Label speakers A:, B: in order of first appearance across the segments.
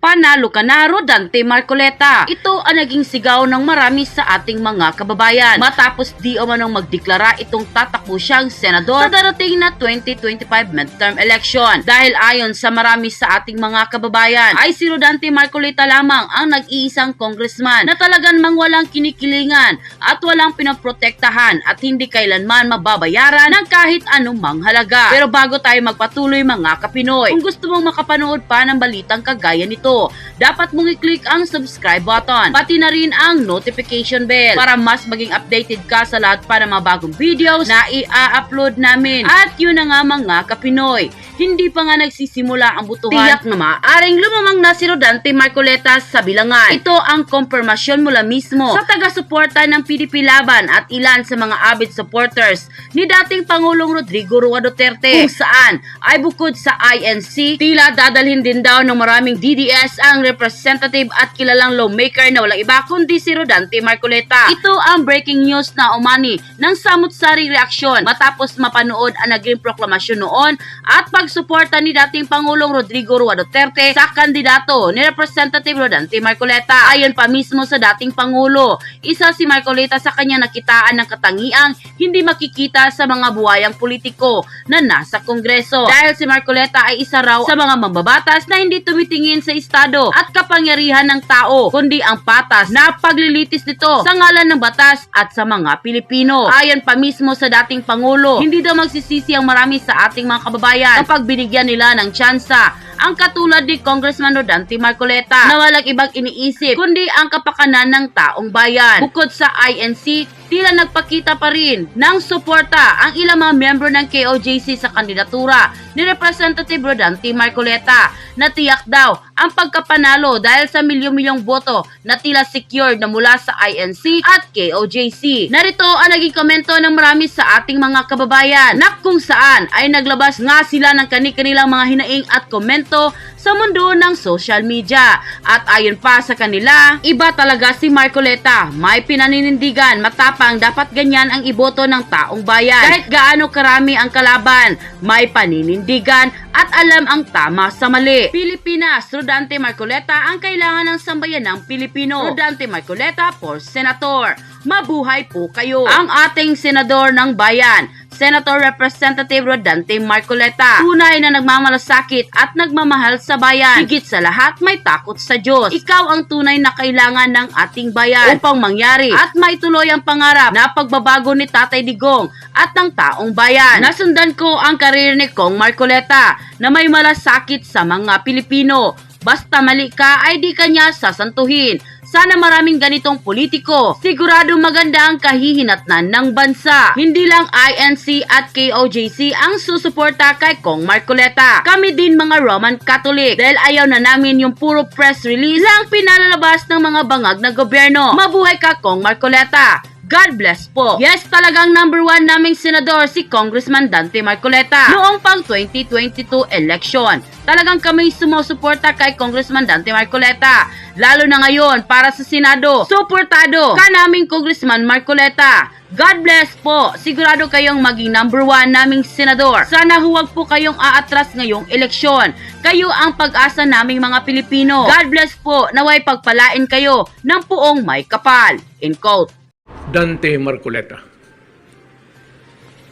A: Panalo ka na, Rodante Marcoleta. Ito ang naging sigaw ng marami sa ating mga kababayan matapos di umanong magdeklara itong tatakbo siyang senador sa darating na 2025 midterm election. Dahil ayon sa marami sa ating mga kababayan ay si Rodante Marcoleta lamang ang nag-iisang congressman na talagang walang kinikilingan at walang pinaprotektahan at hindi kailanman mababayaran ng kahit anumang halaga. Pero bago tayo magpatuloy mga kapinoy, kung gusto mong makapanood pa ng balitang kagaya nito, dapat mong i-click ang subscribe button, pati na rin ang notification bell para mas maging updated ka sa lahat pa ng mga bagong videos na i-upload namin. At yun na nga mga kapinoy, hindi pa nga nagsisimula ang butuhan, tiyak na maaaring lumamang na si Rodante Marcoleta sa bilangan. Ito ang konfirmasyon mula mismo sa taga-suporta ng PDP Laban at ilan sa mga avid supporters ni dating Pangulong Rodrigo Roa Duterte, kung saan ay bukod sa INC, tila dadalhin din daw ng maraming DDS ang representative at kilalang lawmaker na walang iba kundi si Rodante Marcoleta. Ito ang breaking news na umani ng samut-saring reaksyon matapos mapanood ang naging proklamasyon noon at pagsuporta ni dating Pangulong Rodrigo Roa Duterte sa kandidato ni Representative Rodante Marcoleta. Ayon pa mismo sa dating Pangulo, isa si Marcoleta sa kanya nakitaan ng katangiang hindi makikita sa mga buhayang politiko na nasa Kongreso. Dahil si Marcoleta ay isa raw sa mga mambabatas na hindi tumitingin sa estado at kapangyarihan ng tao, kundi ang patas na paglilitis nito sa ngalan ng batas at sa mga Pilipino. Ayon pa mismo sa dating Pangulo, hindi daw magsisisi ang marami sa ating mga kababayan kapag binigyan nila ng tsansa ang katulad ni Congressman Rodante Marcoleta na walang ibang iniisip kundi ang kapakanan ng taong bayan. Bukod sa INC, tila nagpakita pa rin ng suporta ang ilang mga miyembro ng KOJC sa kandidatura ni Representative Rodante Marcoleta na tiyak daw ang pagkapanalo dahil sa milyon-milyong boto na tila secured na mula sa INC at KOJC. Narito ang naging komento ng marami sa ating mga kababayan na kung saan ay naglabas nga sila ng kani-kanilang mga hinaing at komento sa mundo ng social media. At ayon pa sa kanila, iba talaga si Marcoleta. May pinaninindigan, matapang, dapat ganyan ang iboto ng taong bayan. Kahit gaano karami ang kalaban, may paninindigan at alam ang tama sa mali. Pilipinas, Rodante Marcoleta ang kailangan ng sambayan ng Pilipino. Rodante Marcoleta for Senator. Mabuhay po kayo. Ang ating senador ng bayan, Senator Representative Rodante Marcoleta. Tunay na nagmamalasakit at nagmamahal sa bayan. Higit sa lahat, may takot sa Diyos. Ikaw ang tunay na kailangan ng ating bayan upang mangyari at maituloy ang pangarap na pagbabago ni Tatay Digong at ng taong bayan. Nasundan ko ang karir ni Kong Marcoleta na may malasakit sa mga Pilipino. Basta mali ka ay di kanya sasantuhin. Sana maraming ganitong politiko. Sigurado maganda ang kahihinatnan ng bansa. Hindi lang INC at KOJC ang susuporta kay Kong Marcoleta. Kami din mga Roman Catholic dahil ayaw na namin yung puro press release lang pinalalabas ng mga bangag na gobyerno. Mabuhay ka Kong Marcoleta. God bless po. Yes, talagang number 1 naming senador si Congressman Dante Marcoleta noong pang 2022 election. Talagang kami sumusuporta kay Congressman Dante Marcoleta. Lalo na ngayon para sa Senado. Suportado ka naming Congressman Marcoleta. God bless po. Sigurado kayong maging number 1 naming senador. Sana huwag po kayong aatras ngayong eleksyon. Kayo ang pag-asa naming mga Pilipino. God bless po. Naway pagpalain kayo ng puong may kapal. In quote.
B: Dante Marcoleta.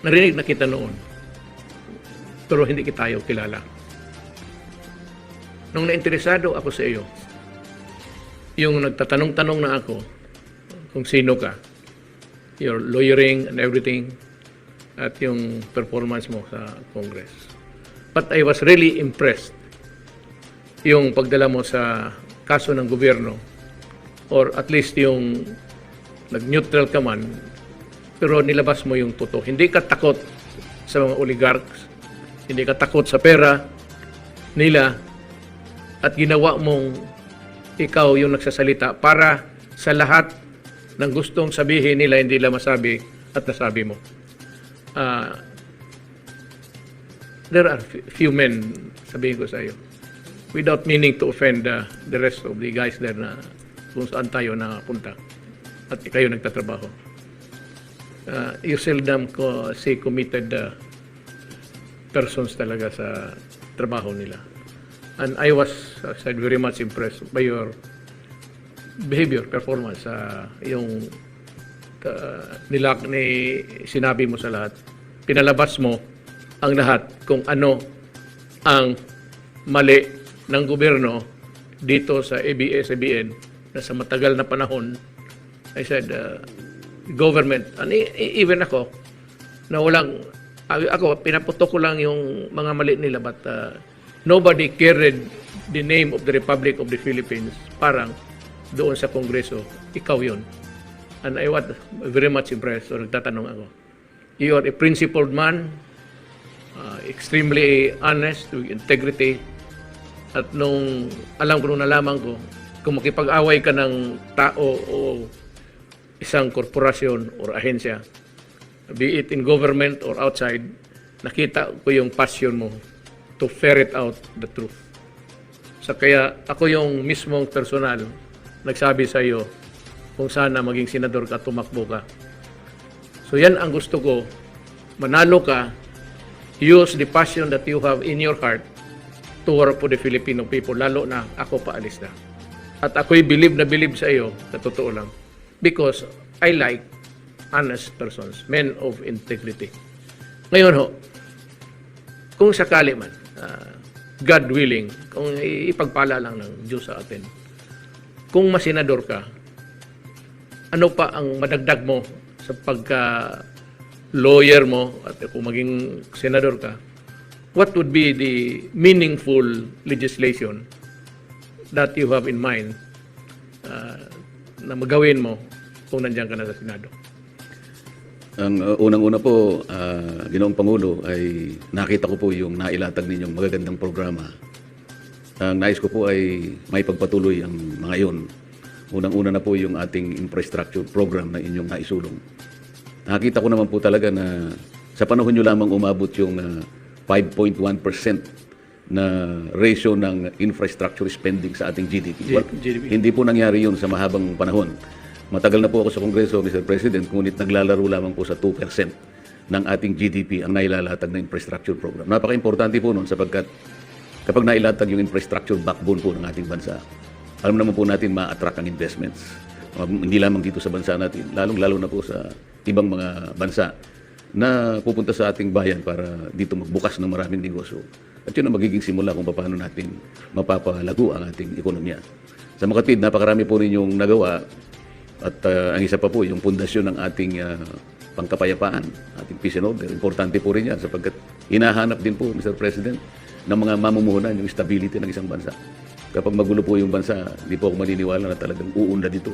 B: Narinig na kita noon, pero hindi kita tayo kilala. Nung nainteresado ako sa iyo, yung nagtatanong-tanong na ako kung sino ka, your lawyering and everything, at yung performance mo sa Congress. But I was really impressed yung pagdala mo sa kaso ng gobyerno, or at least yung nag-neutral ka man, pero nilabas mo yung totoo. Hindi ka takot sa mga oligarchs, hindi ka takot sa pera nila, at ginawa mong ikaw yung nagsasalita para sa lahat ng gustong sabihin nila, hindi nila masabi at nasabi mo. There are few men, sabihin ko sa iyo, without meaning to offend the rest of the guys there na kung saan tayo nakapunta at kayo nagtatrabaho. You seldom see committed persons talaga sa trabaho nila. And I was said very much impressed by your behavior, performance, yung sinabi mo sa lahat. Pinalabas mo ang lahat kung ano ang mali ng gobyerno dito sa ABS-CBN na sa matagal na panahon, I said, government, and even ako, na ako, pinaputok ko lang yung mga mali nila, but nobody carried the name of the Republic of the Philippines. Parang doon sa Kongreso, ikaw yun. And I was very much impressed. So nagtatanong ako, you are a principled man, extremely honest, with integrity. At nung nalaman ko, kung makipag-away ka ng tao o isang korporasyon o ahensya, be it in government or outside, nakita ko yung passion mo to ferret out the truth. So kaya ako yung mismong personal nagsabi sa iyo kung sana maging senador ka, tumakbo ka. So yan ang gusto ko, manalo ka, use the passion that you have in your heart to work for the Filipino people, lalo na ako paalis na. At ako'y believe sa iyo, sa totoo lang, because I like honest persons, men of integrity. Ngayon ho, kung sakali man, God willing, kung ipagpala lang ng Diyos sa atin, kung masenador ka, ano pa ang madagdag mo sa pagka-lawyer mo at kung maging senador ka, what would be the meaningful legislation that you have in mind na magawin mo kung nandiyan ka na sa Senado?
C: Ang unang-una po, Ginoong Pangulo, ay nakita ko po yung nailatag ninyong magagandang programa. Ang nais ko po ay may pagpatuloy ang mga iyon. Unang-una na po yung ating infrastructure program na inyong naisulong. Nakita ko naman po talaga na sa panahon nyo lamang umabot yung 5.1% na ratio ng infrastructure spending sa ating GDP.
B: GDP.
C: Hindi po nangyari yun sa mahabang panahon. Matagal na po ako sa Kongreso, Mr. President, ngunit naglalaro lamang po sa 2% ng ating GDP ang nailalatag na infrastructure program. Napaka-importante po nun sapagkat kapag nailatag yung infrastructure backbone po ng ating bansa, alam naman po natin ma-attract ang investments. Hindi lamang dito sa bansa natin, lalong-lalo na po sa ibang mga bansa na pupunta sa ating bayan para dito magbukas ng maraming negosyo. At yun ang magiging simula kung paano natin mapapalago ang ating ekonomiya. Sa Makatwid, napakarami po ninyong nagawa. At ang isa pa po, yung pundasyon ng ating pangkapayapaan, ating peace and order. Importante po rin yan sapagkat hinahanap din po, Mr. President, ng mga mamumuhunan yung stability ng isang bansa. Kapag magulo po yung bansa, hindi po ako maniniwala na talagang uunlad dito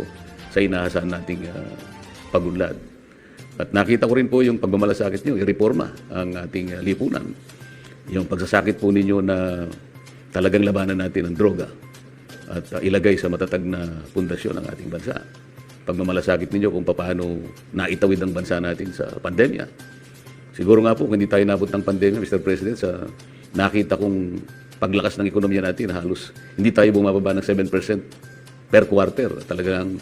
C: sa inaasahan nating pagunlad. At nakita ko rin po yung pagmamalasakit niyo, i-reforma ang ating lipunan. Yung pagsasakit po ninyo na talagang labanan natin ang droga at ilagay sa matatag na pundasyon ng ating bansa. Pagmamalasakit ninyo kung paano naitawid ang bansa natin sa pandemya. Siguro nga po, kung hindi tayo nabot ng pandemya, Mr. President, sa nakita kong paglakas ng ekonomiya natin, halos hindi tayo bumababa ng 7% per quarter. Talagang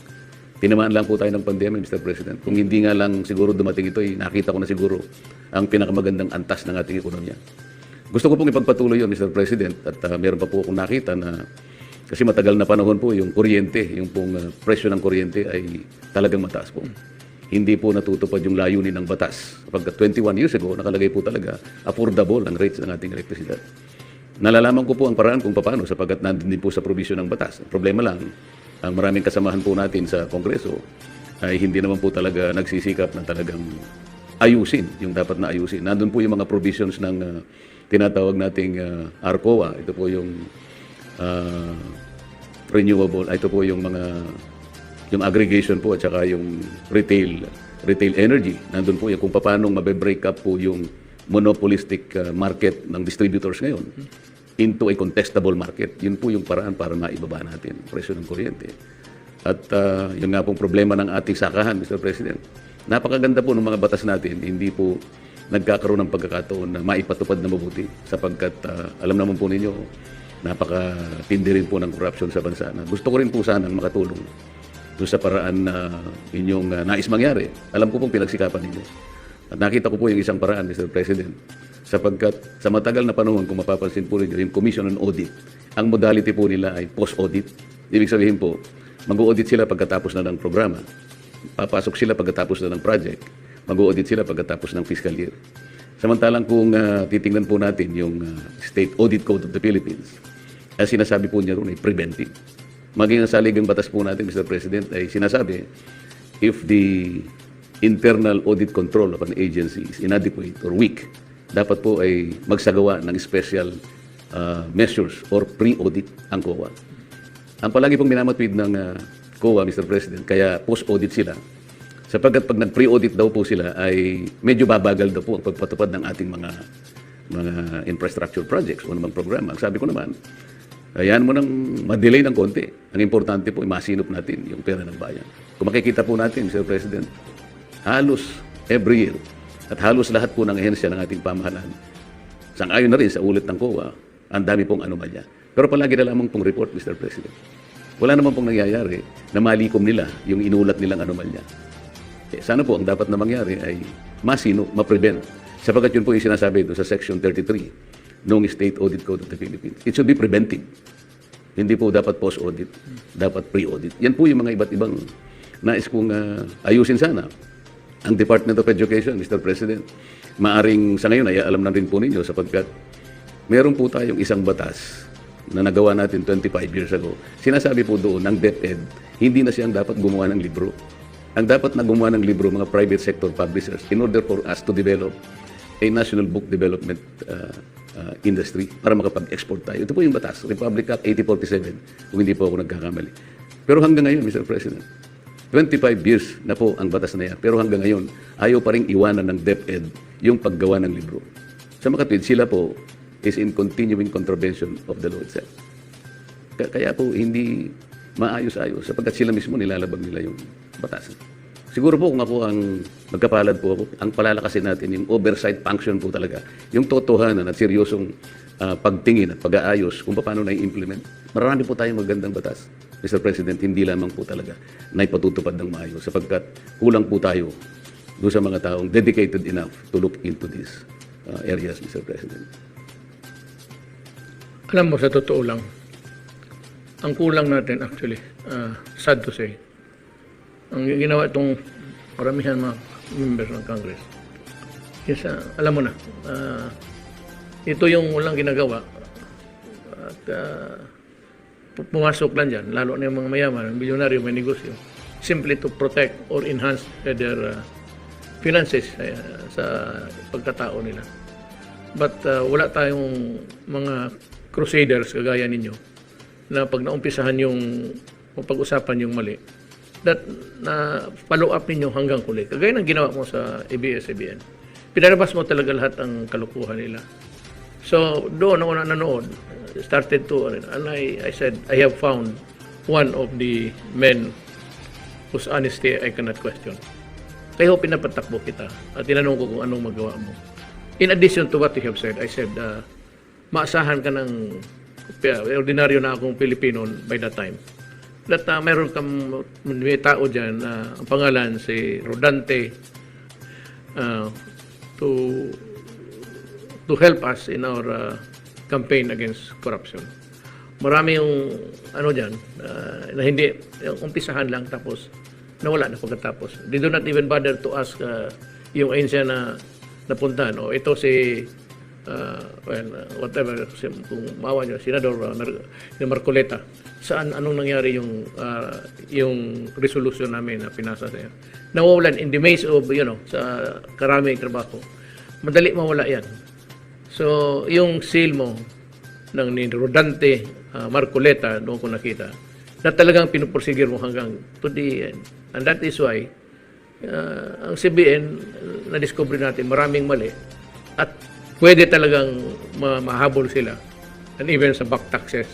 C: tinamaan lang po tayo ng pandemya, Mr. President. Kung hindi nga lang siguro dumating ito, nakita ko na siguro ang pinakamagandang antas ng ating ekonomiya. Gusto ko pong ipagpatuloy yun, Mr. President, at meron pa po akong nakita na kasi matagal na panahon po yung kuryente, yung pong presyo ng kuryente ay talagang mataas po. Hindi po natutupad yung layunin ng batas. Pagka 21 years ago, nakalagay po talaga affordable ang rates ng ating elektrisidad. Nalalaman ko po ang paraan kung paano sapagkat nandun din po sa provision ng batas. Ang problema lang, ang maraming kasamahan po natin sa Kongreso ay hindi naman po talaga nagsisikap na talagang ayusin yung dapat na ayusin. Nandun po yung mga provisions ng tinatawag nating ARCOA. Ito po yung renewable, ito po yung yung aggregation po at saka yung retail energy. Nandun po yung kung paano mabe-break up po yung monopolistic market ng distributors ngayon into a contestable market. Yun po yung paraan para maibaba natin ang presyo ng kuryente. At yun nga pong problema ng ating sakahan, Mr. President. Napakaganda po ng mga batas natin, hindi po nagkakaroon ng pagkakataon na maipatupad na mabuti sapagkat alam naman po ninyo, napakatindi rin po ng corruption sa bansa. Gusto ko rin po sanang makatulong doon sa paraan na inyong nais mangyari. Alam ko pong pinagsikapan ninyo. At nakita ko po yung isang paraan, Mr. President, sapagkat sa matagal na panahon, kung mapapansin po rin yung Commission on Audit ang modality po nila ay post-audit. Ibig sabihin po, mag-audit sila pagkatapos na ng programa. Papasok sila pagkatapos na ng project. Mag-audit sila pagkatapos ng fiscal year. Samantalang kung titingnan po natin yung State Audit Code of the Philippines, ang sinasabi po niya ron ay preventive. Maging ang saligang batas po natin, Mr. President, ay sinasabi, if the internal audit control of an agency is inadequate or weak, dapat po ay magsagawa ng special measures or pre-audit ang COA. Ang palagi pong minamatwid ng COA, Mr. President, kaya post-audit sila, sapagkat pag nag-pre-audit daw po sila ay medyo babagal daw po ang pagpatupad ng ating mga infrastructure projects o namang programa. Ang sabi ko naman, ayan mo nang ma-delay ng konti. Ang importante po, masinop natin yung pera ng bayan. Kung makikita po natin, Mr. President, halos every year at halos lahat po ng ehensya ng ating pamahalaan, sang-ayon na rin sa ulit ng COA, ang dami pong anomalya. Pero palagi na lamang pong report, Mr. President. Wala naman pong nangyayari na malikom nila yung inulat nilang anomalya. Sana po ang dapat na mangyari ay masinop, ma-prevent. Sapagkat yun po yung sinasabi doon sa Section 33 noong State Audit Code of the Philippines. It should be preventive. Hindi po dapat post-audit, dapat pre-audit. Yan po yung mga iba't ibang nais kong ayusin sana. Ang Department of Education, Mr. President, maaring sa ngayon ay alam na rin po ninyo sapagkat meron po tayong isang batas na nagawa natin 25 years ago. Sinasabi po doon ng DepEd, hindi na siyang dapat gumawa ng libro. Ang dapat na gumawa ng libro, mga private sector publishers, in order for us to develop a national book development industry para makapag-export tayo. Ito po yung batas, Republic Act 8047, kung hindi po ako nagkakamali. Pero hanggang ngayon, Mr. President, 25 years na po ang batas na yan. Pero hanggang ngayon, ayaw pa rin iwanan ng DepEd yung paggawa ng libro. Sa makatwid, sila po is in continuing contravention of the law itself. Kaya po, hindi maayos-ayos sapagkat sila mismo nilalabag nila yung batas. Siguro po kung ako ang magkapalad po ako, ang palalakasin natin yung oversight function po talaga, yung totohanan at seryosong pagtingin at pag-aayos kung paano na-implement. Marami po tayong magandang batas, Mr. President, hindi lamang po talaga na ipatutupad ng maayos sapagkat kulang po tayo doon sa mga taong dedicated enough to look into these areas, Mr. President.
B: Alam mo, sa totoo lang, ang kulang natin actually, sad to say, ang ginawa itong maramihan mga members ng Congress, is, alam mo na, ito yung walang ginagawa at pumasok lang dyan, lalo na yung mga mayaman, ang bilyonaryo, may negosyo, simply to protect or enhance their finances sa pagkatao nila. But wala tayong mga crusaders kagaya ninyo na pag naumpisahan yung pag-usapan yung mali, that na follow up ninyo hanggang huli. Kagaya ng ginawa mo sa ABS-CBN. Pinarabas mo talaga lahat ang kalukuhan nila. So, doon ako nanonood, started to, and I said, I have found one of the men whose honesty I cannot question. Kaya ho pinapatakbo kita at tinanong ko kung anong magawa mo. In addition to what you have said, I said, maasahan ka ng ordinaryo na akong Pilipino by that time. That mayroon kang may tao dyan na ang pangalan si Rodante to help us in our campaign against corruption. Marami yung ano dyan na hindi, yung umpisahan lang tapos nawala na pagkatapos. They do not even bother to ask yung ahensya na napuntahan. O ito si whatever, kung maawa nyo, Senador Marcoleta, saan, anong nangyari yung resolution namin na pinasa sa iyo. Nawawalan in the maze of, sa karaming trabaho. Madali mawala yan. So, yung seal mo ng ni Rodante Marcoleta, doon ko nakita, na talagang pinuporsigir mo hanggang to the end. And that is why, ang CBN, na-discover natin maraming mali at pwede talagang mahabol sila, and even sa back taxes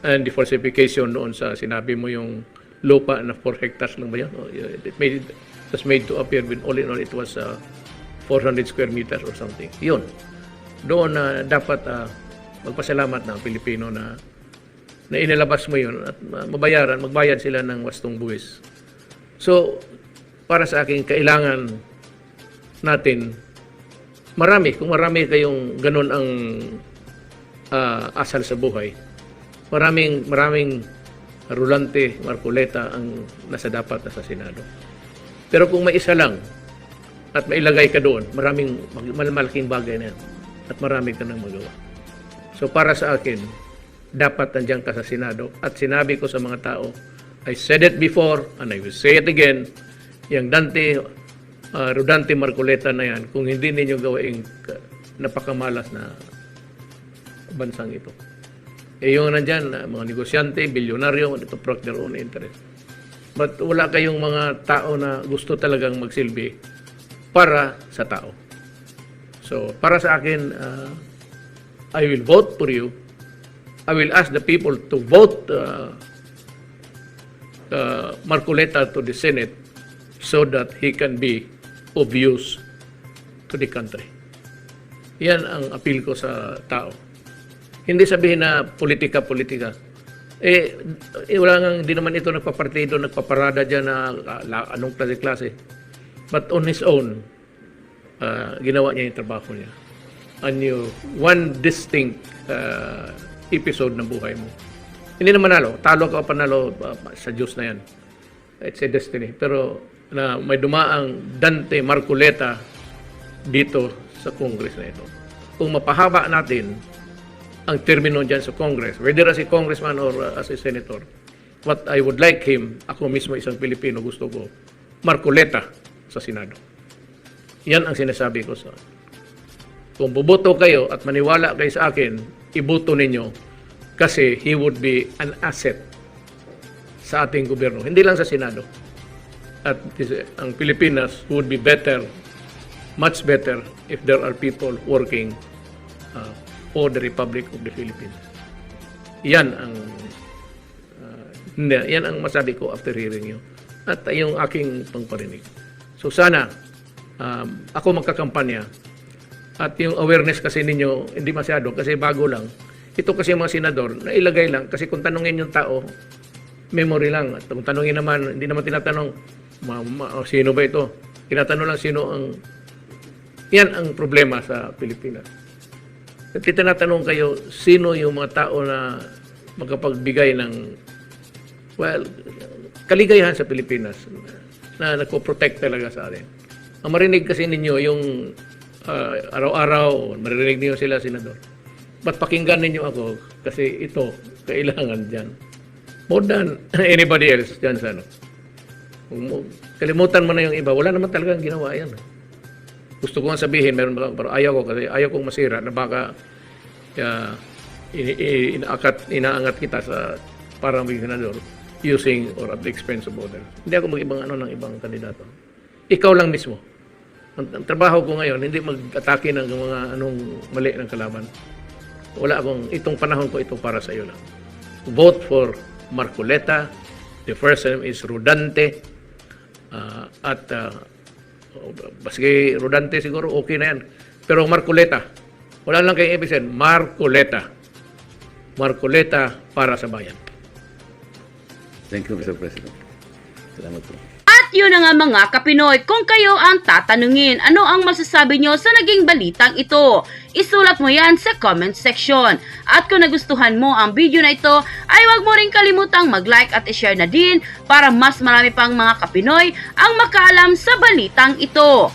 B: and the falsification noon sa sinabi mo yung lupa na 4 hectares lang ba yun? It was made to appear with all in all it was 400 square meters or something. Yun. Doon dapat magpasalamat ng Pilipino na inilabas mo yun at magbayad sila ng wastong buwis. So, para sa akin, kailangan natin kung marami kayong ganun ang asal sa buhay, Maraming Rolante, Marcoleta ang nasa dapat na sa Senado. Pero kung may isa lang at mailagay ka doon, malaking bagay na yan at marami ka nang magawa. So para sa akin, dapat nandiyan ka sa Senado at sinabi ko sa mga tao, I said it before and I will say it again, yung Rodante Marcoleta na yan, kung hindi ninyo gawaing napakamalas na bansang ito. Yung nandyan, mga negosyante, bilyonaryo, to protect their own interest. But wala kayong mga tao na gusto talagang magsilbi para sa tao. So, para sa akin, I will vote for you. I will ask the people to vote Marcoleta to the Senate so that he can be of use to the country. Yan ang appeal ko sa tao. Hindi sabihin na politika. Wala nga, hindi naman ito nagpapartido, nagpaparada dyan na anong klase-klase. But on his own, ginawa niya yung trabaho niya. One distinct episode ng buhay mo. Hindi na manalo. Talo ka o panalo, sa Diyos na yan. It's a destiny. Pero na may dumaang Dante Marcoleta dito sa Congress na ito. Kung mapahaba natin ang termino dyan sa Congress, whether as a congressman or as a senator, what I would like him, ako mismo isang Pilipino, gusto ko, Marcoleta sa Senado. Yan ang sinasabi ko sa kung buboto kayo at maniwala kayo sa akin, iboto ninyo kasi he would be an asset sa ating gobyerno. Hindi lang sa Senado. At ang Pilipinas would be better, much better, if there are people working for the Republic of the Philippines. Yan ang masabi ko after hearing you. At yung aking pangparinig. So sana, ako magkakampanya at yung awareness kasi ninyo, hindi masyado kasi bago lang. Ito kasi yung mga senador, nailagay lang kasi kung tanungin yung tao, memory lang. At kung tanungin naman, hindi naman tinatanong, sino ba ito? Tinatanong lang sino ang... Yan ang problema sa Pilipinas. At tinatanong kayo, sino yung mga tao na magkapagbigay ng, well, kaligayahan sa Pilipinas na nagpo-protect talaga sa atin. Ang marinig kasi ninyo yung araw-araw, maririnig niyo sila, senador. Ba't pakinggan ninyo ako? Kasi ito, kailangan dyan. More than anybody else dyan sa ano. Kalimutan mo na yung iba. Wala naman talagang ginawa yan. Gusto ko nga sabihin, meron ba, pero ayaw ko kasi ayaw kong masira na baka inaangat kita sa parang maging senador using or at the expense of others. Hindi ako mag-ibang ng ibang kandidato. Ikaw lang mismo. Ang trabaho ko ngayon, hindi mag-atake ng mga anong mali ng kalaban. Wala akong, itong panahon ko ito para sa iyo lang. Vote for Marcoleta. The first name is Rodante. Baski Rodante siguro okay na yan. Pero Marcoleta, wala lang kayong episode, Marcoleta. Marcoleta para sa bayan.
C: Thank you, Mr. President. Salamat po.
A: At yun na nga mga kapinoy, kung kayo ang tatanungin, ano ang masasabi nyo sa naging balitang ito? Isulat mo yan sa comment section. At kung nagustuhan mo ang video na ito, ay huwag mo rin kalimutang mag-like at i-share na din para mas marami pang mga kapinoy ang makaalam sa balitang ito.